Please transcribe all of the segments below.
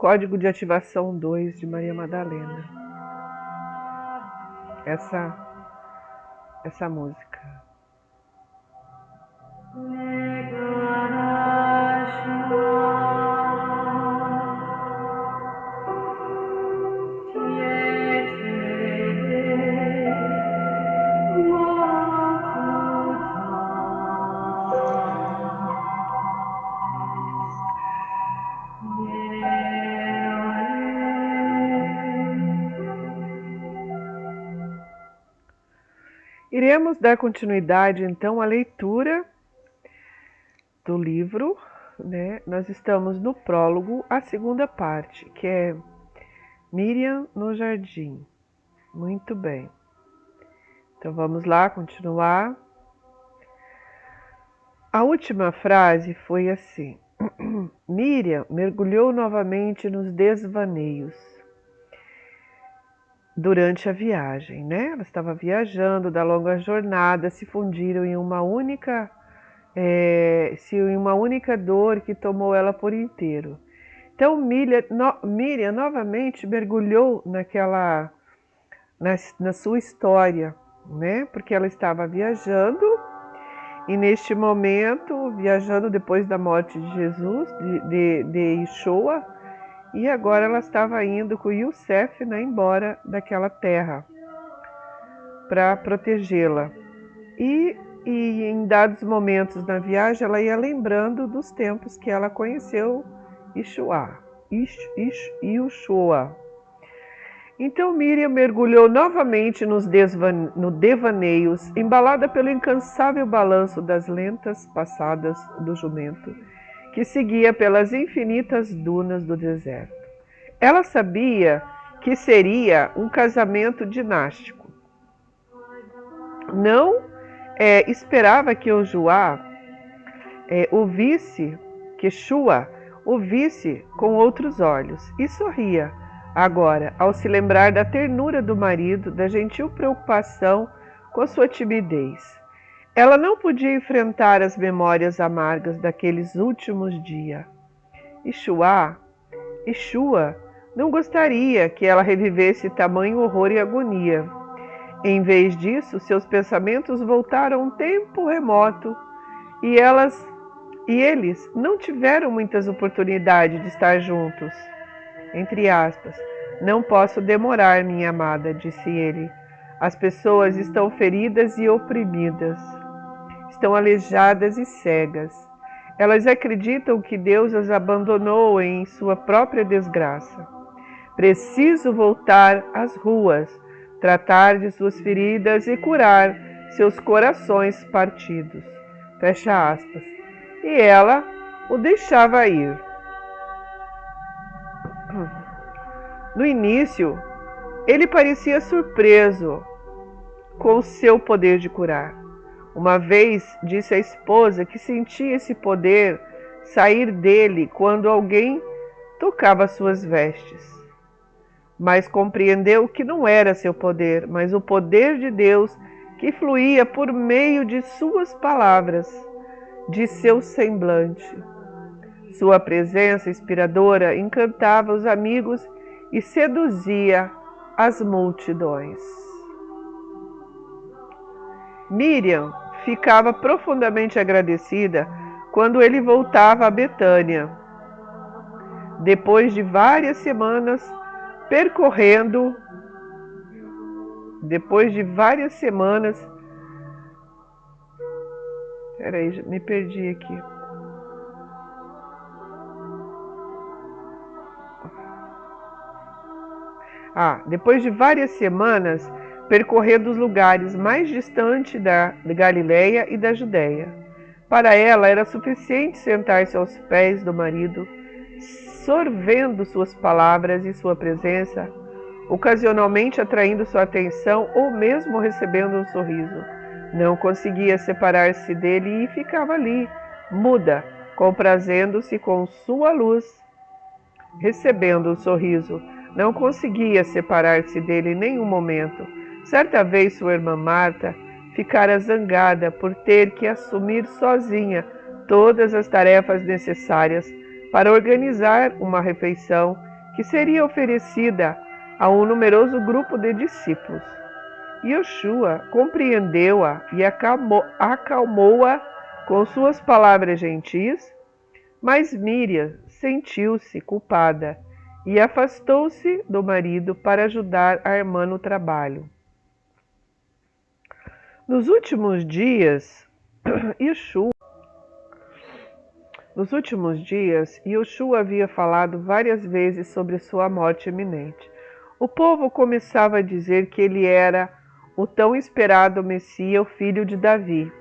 Código de Ativação 2 de Maria Madalena. Essa música. Iremos dar continuidade, então, à leitura do livro, né? Nós estamos no prólogo, a segunda parte, que é Miriam no jardim. Muito bem. Então, vamos lá, continuar. A última frase foi assim: Miriam mergulhou novamente nos desvaneios durante a viagem, né? Ela estava viajando da longa jornada, se fundiram em uma única dor que tomou ela por inteiro. Então Miriam novamente mergulhou na sua história, né? Porque ela estava viajando e neste momento, viajando depois da morte de Jesus, de Yeshua, e agora ela estava indo com Youssef, né, embora daquela terra para protegê-la. E em dados momentos na viagem, ela ia lembrando dos tempos que ela conheceu Yeshua. Então Miriam mergulhou novamente nos devaneios, embalada pelo incansável balanço das lentas passadas do jumento, que seguia pelas infinitas dunas do deserto. Ela sabia que seria um casamento dinástico. Não esperava que Yeshua o visse com outros olhos e sorria agora, ao se lembrar da ternura do marido, da gentil preocupação com sua timidez. Ela não podia enfrentar as memórias amargas daqueles últimos dias. Yeshua não gostaria que ela revivesse tamanho horror e agonia. Em vez disso, seus pensamentos voltaram a um tempo remoto e eles não tiveram muitas oportunidades de estar juntos. Entre aspas, não posso demorar, minha amada, disse ele. As pessoas estão feridas e oprimidas. Estão aleijadas e cegas. Elas acreditam que Deus as abandonou em sua própria desgraça. Preciso voltar às ruas, tratar de suas feridas e curar seus corações partidos. Fecha aspas. E ela o deixava ir. No início, ele parecia surpreso com o seu poder de curar. Uma vez disse à esposa que sentia esse poder sair dele quando alguém tocava suas vestes. Mas compreendeu que não era seu poder, mas o poder de Deus que fluía por meio de suas palavras, de seu semblante. Sua presença inspiradora encantava os amigos e seduzia as multidões. Miriam ficava profundamente agradecida quando ele voltava a Betânia. Depois de várias semanas percorrendo, peraí, me perdi aqui. Depois de várias semanas percorrendo os lugares mais distantes da Galileia e da Judéia. Para ela era suficiente sentar-se aos pés do marido, sorvendo suas palavras e sua presença, ocasionalmente atraindo sua atenção ou mesmo recebendo um sorriso. Não conseguia separar-se dele e ficava ali, muda, comprazendo-se com sua luz, recebendo um sorriso. Não conseguia separar-se dele em nenhum momento. Certa vez sua irmã Marta ficara zangada por ter que assumir sozinha todas as tarefas necessárias para organizar uma refeição que seria oferecida a um numeroso grupo de discípulos. Yoshua compreendeu-a e acalmou-a com suas palavras gentis, mas Miriam sentiu-se culpada e afastou-se do marido para ajudar a irmã no trabalho. Nos últimos dias, Yoshua havia falado várias vezes sobre sua morte iminente. O povo começava a dizer que ele era o tão esperado Messias, o filho de Davi.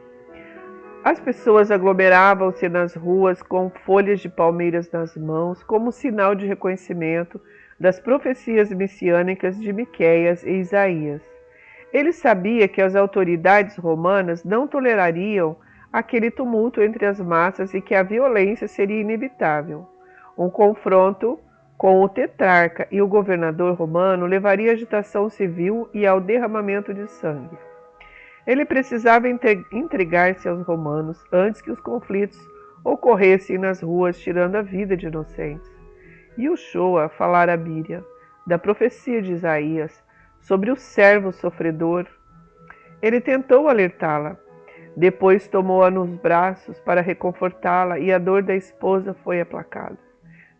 As pessoas aglomeravam-se nas ruas com folhas de palmeiras nas mãos, como sinal de reconhecimento das profecias messiânicas de Miqueias e Isaías. Ele sabia que as autoridades romanas não tolerariam aquele tumulto entre as massas e que a violência seria inevitável. Um confronto com o tetrarca e o governador romano levaria à agitação civil e ao derramamento de sangue. Ele precisava entregar-se aos romanos antes que os conflitos ocorressem nas ruas, tirando a vida de inocentes. Yoshua falara a Miriam da profecia de Isaías sobre o servo sofredor. Ele tentou alertá-la. Depois tomou-a nos braços para reconfortá-la e a dor da esposa foi aplacada.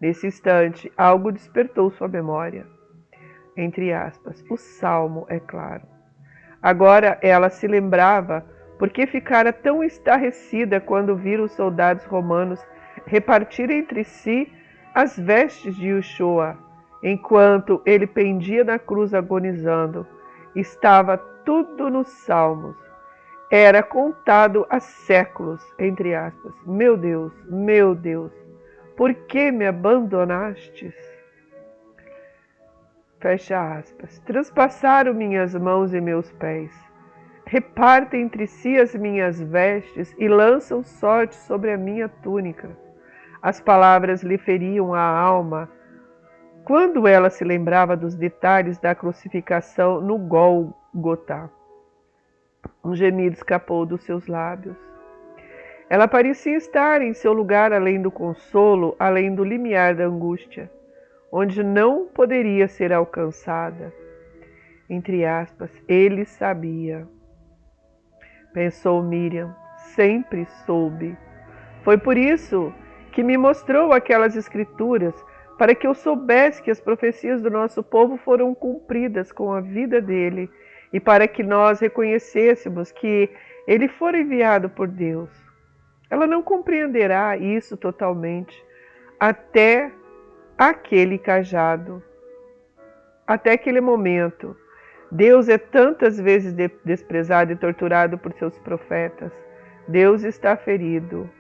Nesse instante, algo despertou sua memória. Entre aspas, o salmo é claro. Agora ela se lembrava porque ficara tão estarrecida quando vira os soldados romanos repartir entre si as vestes de Yoshua, enquanto ele pendia na cruz agonizando. Estava tudo nos salmos. Era contado há séculos, entre aspas. Meu Deus, por que me abandonastes? Fecha aspas. Transpassaram minhas mãos e meus pés. Repartem entre si as minhas vestes e lançam sorte sobre a minha túnica. As palavras lhe feriam a alma quando ela se lembrava dos detalhes da crucificação no Gólgota. Um gemido escapou dos seus lábios. Ela parecia estar em seu lugar além do consolo, além do limiar da angústia, onde não poderia ser alcançada. Entre aspas, ele sabia. Pensou Miriam, sempre soube. Foi por isso que me mostrou aquelas escrituras, para que eu soubesse que as profecias do nosso povo foram cumpridas com a vida dele e para que nós reconhecêssemos que ele fora enviado por Deus. Ela não compreenderá isso totalmente até aquele cajado, até aquele momento. Deus é tantas vezes desprezado e torturado por seus profetas. Deus está ferido.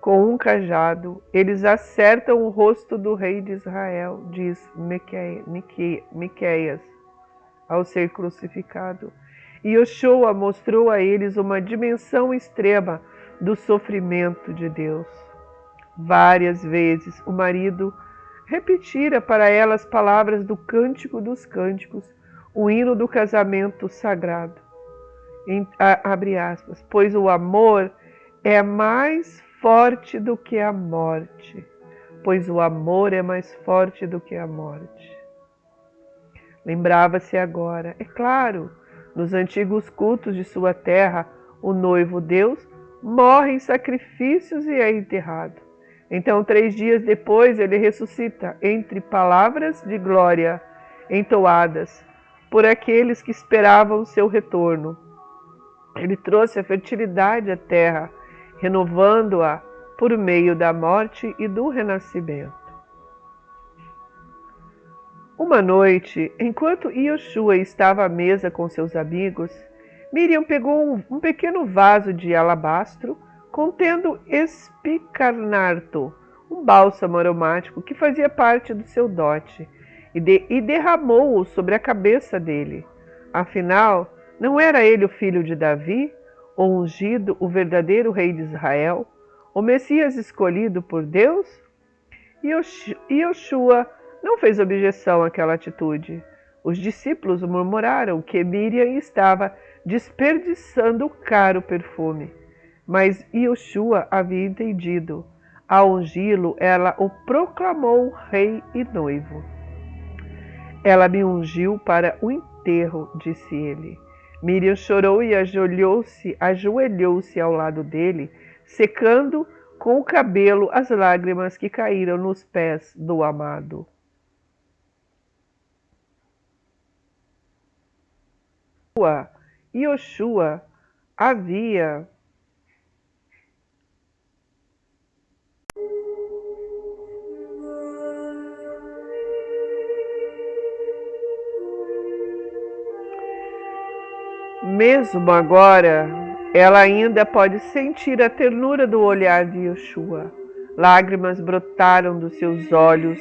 Com um cajado, eles acertam o rosto do rei de Israel, diz Miqueias, ao ser crucificado. E Yoshua mostrou a eles uma dimensão extrema do sofrimento de Deus. Várias vezes o marido repetira para ela as palavras do Cântico dos Cânticos, o hino do casamento sagrado. Abre aspas, pois o amor é mais forte do que a morte, pois o amor é mais forte do que a morte. Lembrava-se agora, é claro, nos antigos cultos de sua terra, o noivo Deus morre em sacrifícios e é enterrado. Então, 3 dias depois, ele ressuscita entre palavras de glória entoadas por aqueles que esperavam seu retorno. Ele trouxe a fertilidade à terra, renovando-a por meio da morte e do renascimento. Uma noite, enquanto Yoshua estava à mesa com seus amigos, Miriam pegou um pequeno vaso de alabastro contendo espicarnarto, um bálsamo aromático que fazia parte do seu dote, e derramou-o sobre a cabeça dele. Afinal, não era ele o filho de Davi, o ungido, o verdadeiro rei de Israel, o Messias escolhido por Deus? Yoshua não fez objeção àquela atitude. Os discípulos murmuraram que Miriam estava desperdiçando o caro perfume. Mas Yoshua havia entendido. Ao ungí-lo, ela o proclamou rei e noivo. Ela me ungiu para o enterro, disse ele. Miriam chorou e ajoelhou-se ao lado dele, secando com o cabelo as lágrimas que caíram nos pés do amado. Yoshua havia mesmo agora, ela ainda pode sentir a ternura do olhar de Yoshua. Lágrimas brotaram dos seus olhos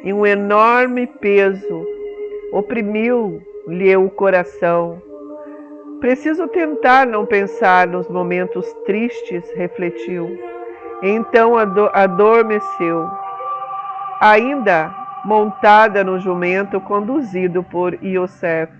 e um enorme peso oprimiu-lhe o coração. Preciso tentar não pensar nos momentos tristes, refletiu. Então adormeceu, ainda montada no jumento conduzido por Yosef.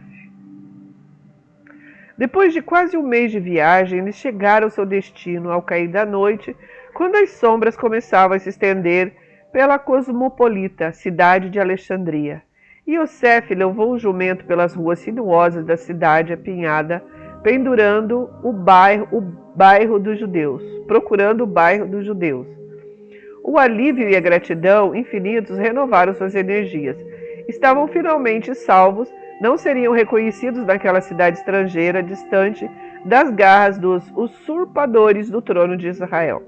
Depois de quase um mês de viagem, eles chegaram ao seu destino ao cair da noite, quando as sombras começavam a se estender pela cosmopolita cidade de Alexandria. Yosef levou o jumento pelas ruas sinuosas da cidade apinhada, procurando o bairro dos judeus. O alívio e a gratidão infinitos renovaram suas energias. Estavam finalmente salvos, não seriam reconhecidos naquela cidade estrangeira, distante das garras dos usurpadores do trono de Israel.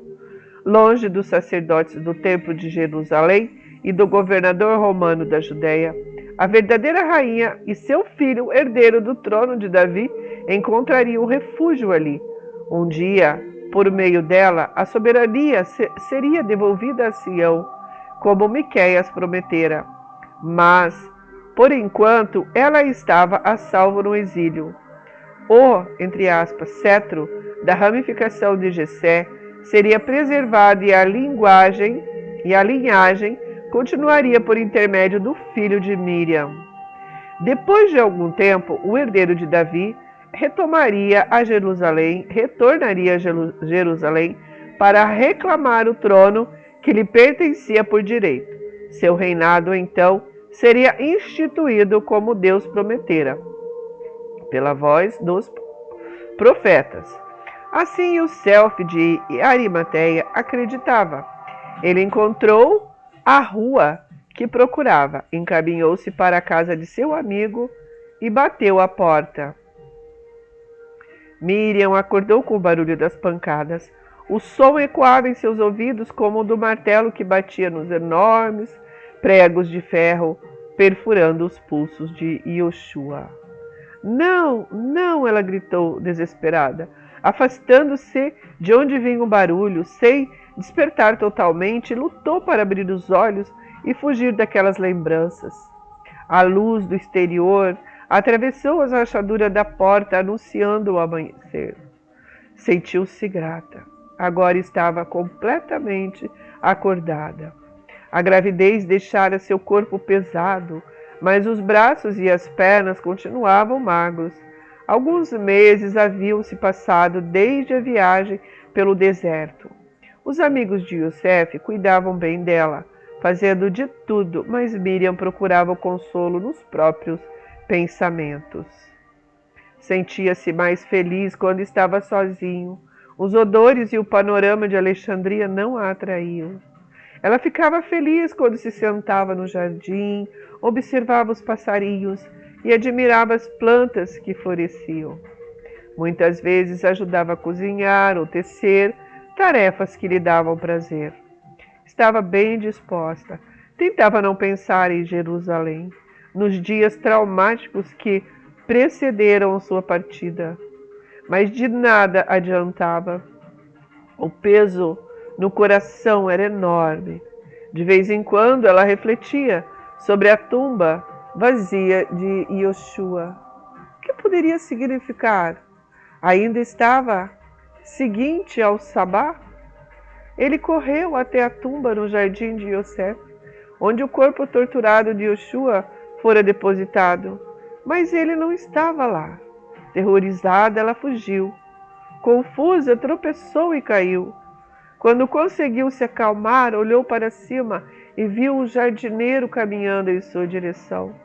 Longe dos sacerdotes do templo de Jerusalém e do governador romano da Judéia, a verdadeira rainha e seu filho, herdeiro do trono de Davi, encontrariam refúgio ali. Um dia, por meio dela, a soberania seria devolvida a Sião, como Miqueias prometera. Mas, por enquanto, ela estava a salvo no exílio. O, entre aspas, cetro da ramificação de Jessé seria preservado e a linhagem continuaria por intermédio do filho de Miriam. Depois de algum tempo, o herdeiro de Davi retornaria a Jerusalém para reclamar o trono que lhe pertencia por direito. Seu reinado, então, seria instituído como Deus prometera, pela voz dos profetas. Assim, Yosef de Arimateia acreditava. Ele encontrou a rua que procurava, encaminhou-se para a casa de seu amigo e bateu à porta. Miriam acordou com o barulho das pancadas. O som ecoava em seus ouvidos como o do martelo que batia nos enormes pregos de ferro, perfurando os pulsos de Yoshua. Não, não, ela gritou, desesperada, afastando-se de onde vinha o barulho, sem despertar totalmente, lutou para abrir os olhos e fugir daquelas lembranças. A luz do exterior atravessou as rachaduras da porta, anunciando o amanhecer. Sentiu-se grata. Agora estava completamente acordada. A gravidez deixara seu corpo pesado, mas os braços e as pernas continuavam magros. Alguns meses haviam se passado desde a viagem pelo deserto. Os amigos de Yosef cuidavam bem dela, fazendo de tudo, mas Miriam procurava o consolo nos próprios pensamentos. Sentia-se mais feliz quando estava sozinho. Os odores e o panorama de Alexandria não a atraíam. Ela ficava feliz quando se sentava no jardim, observava os passarinhos e admirava as plantas que floresciam. Muitas vezes ajudava a cozinhar ou tecer, tarefas que lhe davam prazer. Estava bem disposta. Tentava não pensar em Jerusalém, nos dias traumáticos que precederam sua partida. Mas de nada adiantava. O peso no coração era enorme. De vez em quando ela refletia sobre a tumba vazia de Yoshua. O que poderia significar? Ainda estava seguinte ao sabá? Ele correu até a tumba no jardim de Yosef, onde o corpo torturado de Yoshua fora depositado. Mas ele não estava lá. Terrorizada, ela fugiu. Confusa, tropeçou e caiu. Quando conseguiu se acalmar, olhou para cima e viu um jardineiro caminhando em sua direção.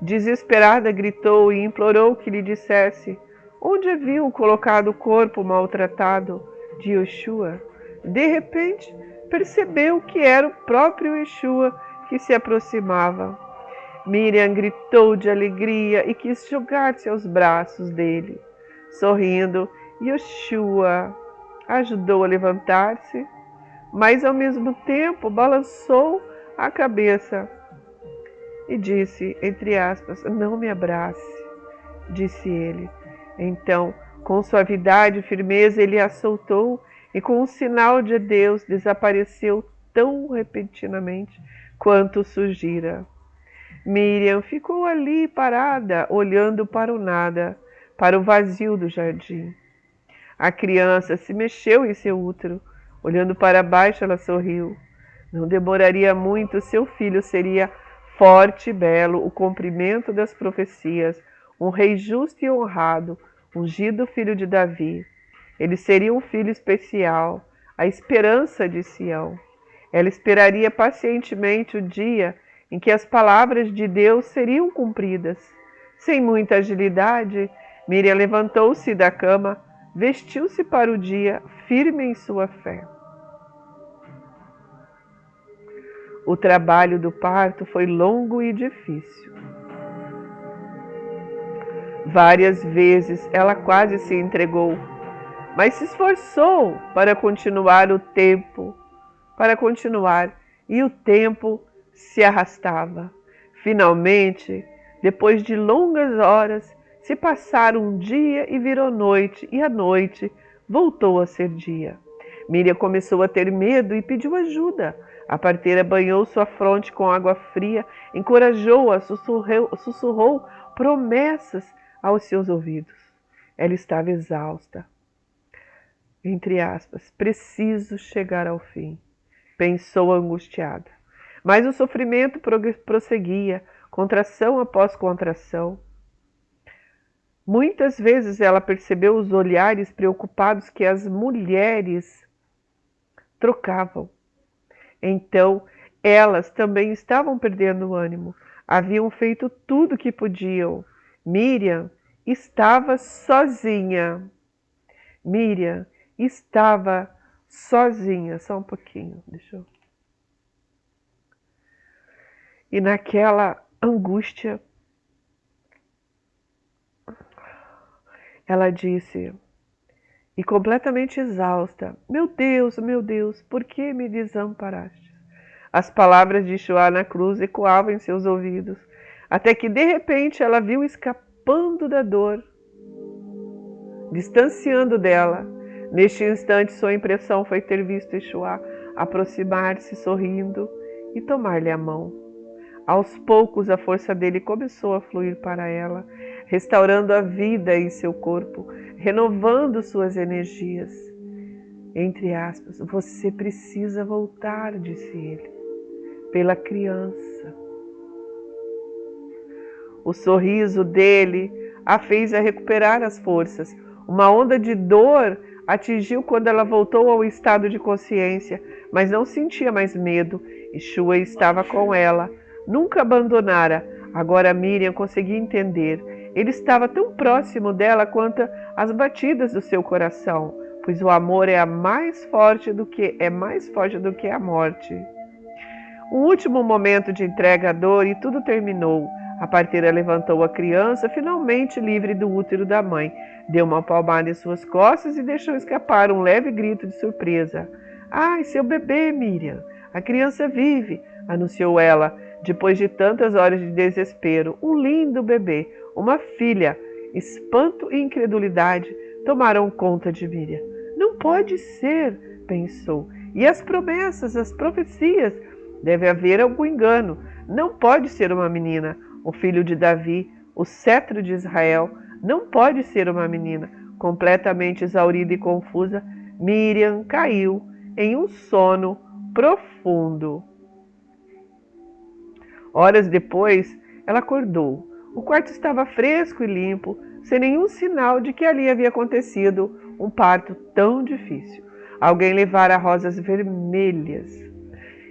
Desesperada, gritou e implorou que lhe dissesse onde haviam colocado o corpo maltratado de Yoshua. De repente, percebeu que era o próprio Yeshua que se aproximava. Miriam gritou de alegria e quis jogar-se aos braços dele. Sorrindo, Yoshua ajudou a levantar-se, mas ao mesmo tempo balançou a cabeça e disse, entre aspas, não me abrace, disse ele. Então, com suavidade e firmeza, ele a soltou e com um sinal de adeus desapareceu tão repentinamente quanto surgira. Miriam ficou ali parada, olhando para o nada, para o vazio do jardim. A criança se mexeu em seu útero. Olhando para baixo, ela sorriu. Não demoraria muito, seu filho seria forte e belo, o cumprimento das profecias, um rei justo e honrado, ungido filho de Davi. Ele seria um filho especial, a esperança de Sião. Ela esperaria pacientemente o dia em que as palavras de Deus seriam cumpridas. Sem muita agilidade, Miriam levantou-se da cama, vestiu-se para o dia, firme em sua fé. O trabalho do parto foi longo e difícil. Várias vezes ela quase se entregou, mas se esforçou para continuar, e o tempo se arrastava. Finalmente, depois de longas horas, se passaram um dia e virou noite, e a noite voltou a ser dia. Miriam começou a ter medo e pediu ajuda. A parteira banhou sua fronte com água fria, encorajou-a, sussurrou promessas aos seus ouvidos. Ela estava exausta. Entre aspas, preciso chegar ao fim, pensou angustiada. Mas o sofrimento prosseguia, contração após contração. Muitas vezes ela percebeu os olhares preocupados que as mulheres trocavam. Então, elas também estavam perdendo o ânimo. Haviam feito tudo o que podiam. Miriam estava sozinha. Miriam estava sozinha. Só um pouquinho, deixa eu... E naquela angústia, ela disse, e completamente exausta, meu Deus, por que me desamparaste? As palavras de Yeshua na cruz ecoavam em seus ouvidos, até que de repente ela viu escapando da dor, distanciando dela. Neste instante, sua impressão foi ter visto Yeshua aproximar-se sorrindo e tomar-lhe a mão. Aos poucos, a força dele começou a fluir para ela, restaurando a vida em seu corpo, renovando suas energias. Entre aspas, você precisa voltar, disse ele, pela criança. O sorriso dele a fez recuperar as forças. Uma onda de dor atingiu quando ela voltou ao estado de consciência, mas não sentia mais medo. Yeshua estava com ela. Nunca abandonara. Agora Miriam conseguia entender. Ele estava tão próximo dela quanto as batidas do seu coração, pois o amor é mais forte do que a morte. Um último momento de entrega à dor e tudo terminou. A parteira levantou a criança, finalmente livre do útero da mãe. Deu uma palmada em suas costas e deixou escapar um leve grito de surpresa. Ai, seu bebê, Miriam! A criança vive, anunciou ela, depois de tantas horas de desespero. Um lindo bebê, uma filha. Espanto e incredulidade tomaram conta de Miriam. Não pode ser, pensou. E as promessas, as profecias? Deve haver algum engano. Não pode ser uma menina. O filho de Davi, o cetro de Israel, não pode ser uma menina. Completamente exaurida e confusa, Miriam caiu em um sono profundo. Horas depois, ela acordou. O quarto estava fresco e limpo, sem nenhum sinal de que ali havia acontecido um parto tão difícil. Alguém levara rosas vermelhas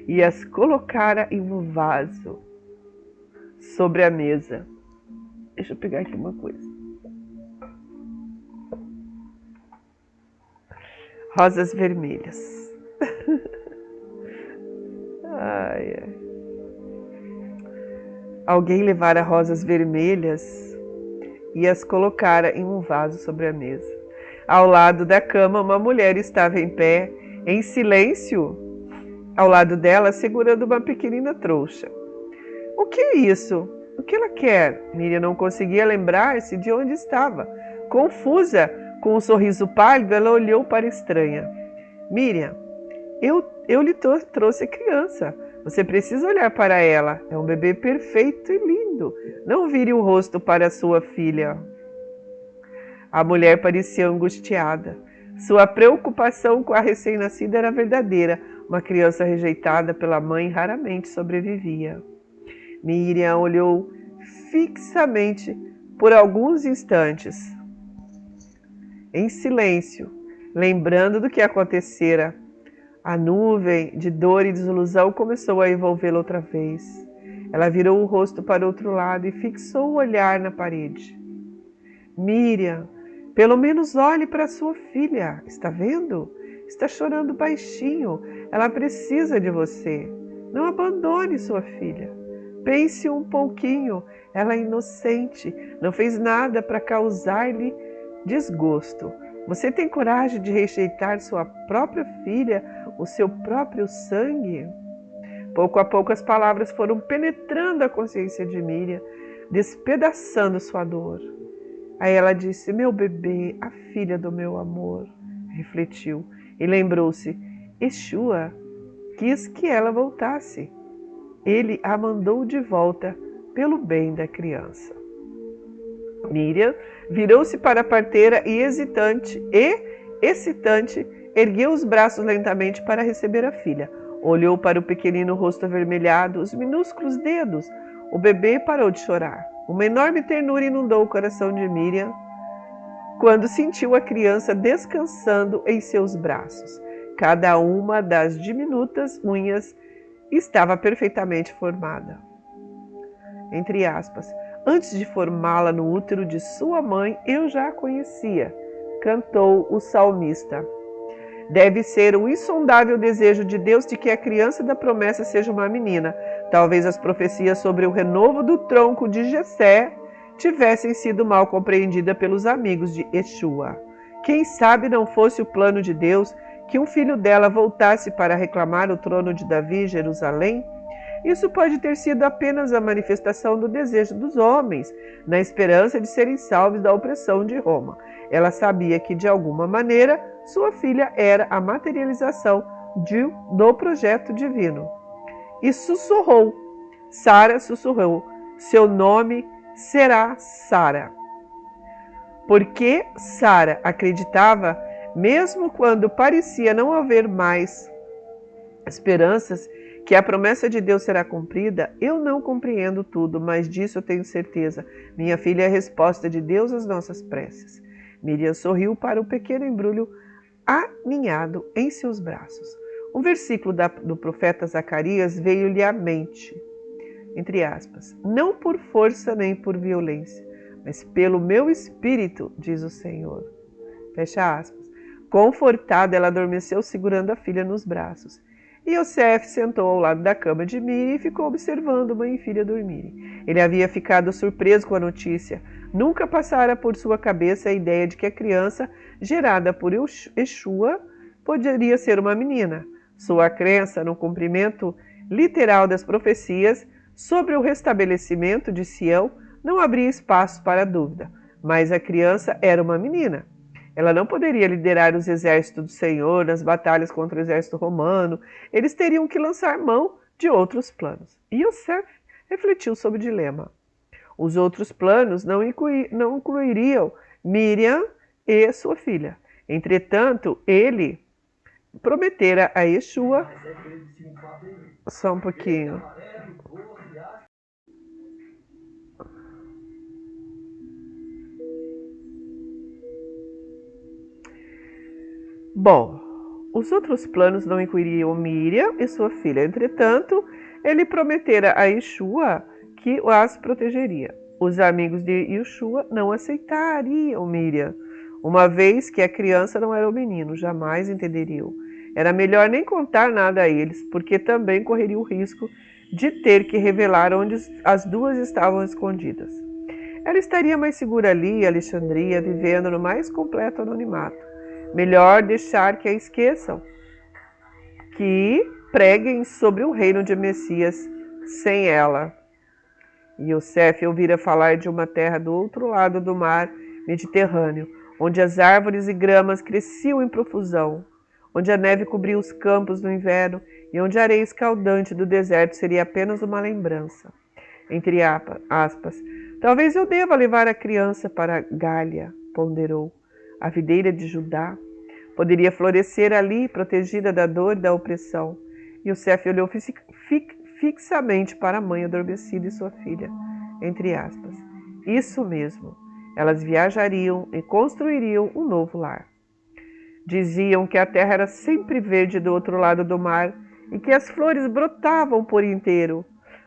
e as colocara em um vaso sobre a mesa. Deixa eu pegar aqui uma coisa. Rosas vermelhas. Ai, ai. Alguém levara rosas vermelhas e as colocara em um vaso sobre a mesa. Ao lado da cama, uma mulher estava em pé, em silêncio, ao lado dela, segurando uma pequenina trouxa. O que é isso? O que ela quer? Miriam não conseguia lembrar-se de onde estava. Confusa, com um sorriso pálido, ela olhou para a estranha. Miriam, eu lhe trouxe a criança. Você precisa olhar para ela. É um bebê perfeito e lindo. Não vire o rosto para sua filha. A mulher parecia angustiada. Sua preocupação com a recém-nascida era verdadeira. Uma criança rejeitada pela mãe raramente sobrevivia. Miriam olhou fixamente por alguns instantes, em silêncio, lembrando do que acontecera. A nuvem de dor e desilusão começou a envolvê-la outra vez. Ela virou o rosto para o outro lado e fixou o olhar na parede. Miriam, pelo menos olhe para sua filha. Está vendo? Está chorando baixinho. Ela precisa de você. Não abandone sua filha. Pense um pouquinho. Ela é inocente. Não fez nada para causar-lhe desgosto. Você tem coragem de rejeitar sua própria filha, o seu próprio sangue? Pouco a pouco as palavras foram penetrando a consciência de Miriam, despedaçando sua dor. Aí ela disse, meu bebê, a filha do meu amor. Refletiu e lembrou-se, Yeshua quis que ela voltasse. Ele a mandou de volta pelo bem da criança. Miriam virou-se para a parteira e excitante, ergueu os braços lentamente para receber a filha. Olhou para o pequenino rosto avermelhado, os minúsculos dedos. O bebê parou de chorar. Uma enorme ternura inundou o coração de Miriam quando sentiu a criança descansando em seus braços. Cada uma das diminutas unhas estava perfeitamente formada. Entre aspas, antes de formá-la no útero de sua mãe, eu já a conhecia, cantou o salmista. Deve ser o insondável desejo de Deus de que a criança da promessa seja uma menina. Talvez as profecias sobre o renovo do tronco de Jessé tivessem sido mal compreendidas pelos amigos de Yeshua. Quem sabe não fosse o plano de Deus que um filho dela voltasse para reclamar o trono de Davi em Jerusalém? Isso pode ter sido apenas a manifestação do desejo dos homens, na esperança de serem salvos da opressão de Roma. Ela sabia que, de alguma maneira, sua filha era a materialização do projeto divino. E sussurrou, Sara sussurrou, seu nome será Sara. Porque Sara acreditava, mesmo quando parecia não haver mais esperanças, que a promessa de Deus será cumprida. Eu não compreendo tudo, mas disso eu tenho certeza. Minha filha é a resposta de Deus às nossas preces. Miriam sorriu para o pequeno embrulho aninhado em seus braços. Um versículo do profeta Zacarias veio-lhe à mente, entre aspas, não por força nem por violência, mas pelo meu espírito, diz o Senhor. Fecha aspas. Confortada, ela adormeceu segurando a filha nos braços. E Yosef sentou ao lado da cama de Miriam e ficou observando mãe e filha dormirem. Ele havia ficado surpreso com a notícia. Nunca passara por sua cabeça a ideia de que a criança, gerada por Yeshua, poderia ser uma menina. Sua crença no cumprimento literal das profecias sobre o restabelecimento de Sião não abria espaço para dúvida. Mas a criança era uma menina. Ela não poderia liderar os exércitos do Senhor nas batalhas contra o exército romano. Eles teriam que lançar mão de outros planos. E Yosef refletiu sobre o dilema. Os outros planos não incluiriam Miriam e sua filha. Entretanto, ele prometera a Yeshua... Só um pouquinho. Bom, os outros planos não incluiriam Miriam e sua filha. Entretanto, ele prometera a Yeshua que as protegeria. Os amigos de Yeshua não aceitariam Miriam, uma vez que a criança não era um menino, jamais entenderiam. Era melhor nem contar nada a eles, porque também correria o risco de ter que revelar onde as duas estavam escondidas. Ela estaria mais segura ali, em Alexandria, vivendo no mais completo anonimato. Melhor deixar que a esqueçam, que preguem sobre o reino de Messias sem ela. Yosef ouvira falar de uma terra do outro lado do mar Mediterrâneo, onde as árvores e gramas cresciam em profusão, onde a neve cobria os campos no inverno e onde a areia escaldante do deserto seria apenas uma lembrança. Entre aspas, talvez eu deva levar a criança para Gália, ponderou. A videira de Judá poderia florescer ali, protegida da dor e da opressão. Yosef olhou fixamente para a mãe adormecida e sua filha, entre aspas. Isso mesmo, elas viajariam e construiriam um novo lar. Diziam que a terra era sempre verde do outro lado do mar e que as flores brotavam por inteiro.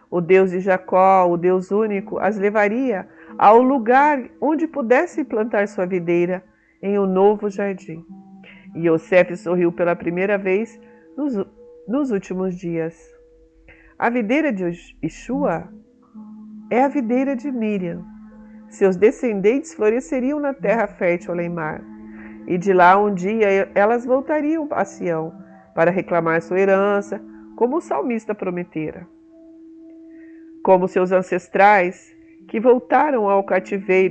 O Deus de Jacó, o Deus único, as levaria ao lugar onde pudesse plantar sua videira em um novo jardim. E Yosef sorriu pela primeira vez nos últimos dias. A videira de Yeshua é a videira de Miriam. Seus descendentes floresceriam na terra fértil além mar. E de lá um dia elas voltariam a Sião para reclamar sua herança, como o salmista prometera. Como seus ancestrais, que voltaram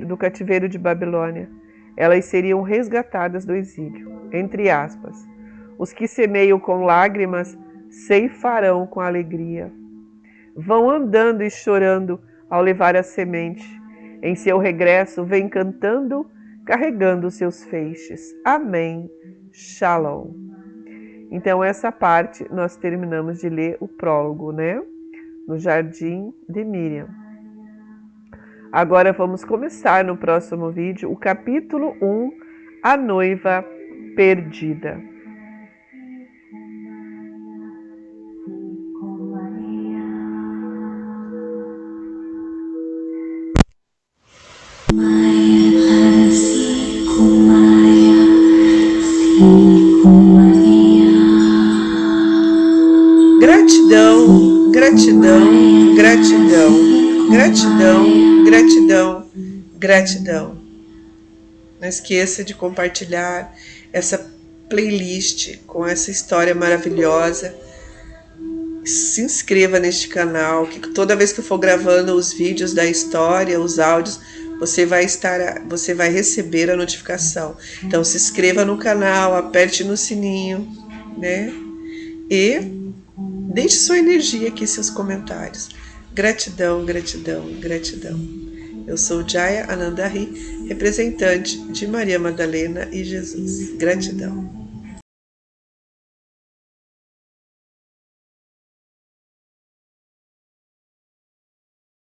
do cativeiro de Babilônia, elas seriam resgatadas do exílio. Entre aspas, os que semeiam com lágrimas ceifarão com alegria. Vão andando e chorando ao levar a semente. Em seu regresso, vem cantando, carregando seus feixes. Amém. Shalom. Então, essa parte nós terminamos de ler o prólogo, né? No Jardim de Miriam. Agora vamos começar no próximo vídeo o capítulo 1, A Noiva Perdida. Gratidão, gratidão, gratidão, gratidão, gratidão, gratidão. Não esqueça de compartilhar essa playlist com essa história maravilhosa. Se inscreva neste canal, que toda vez que eu for gravando os vídeos da história, os áudios, você vai receber a notificação. Então se inscreva no canal, aperte no sininho, né? E deixe sua energia aqui, seus comentários. Gratidão, gratidão, gratidão. Eu sou Jaya Anandari, representante de Maria Madalena e Jesus. Gratidão.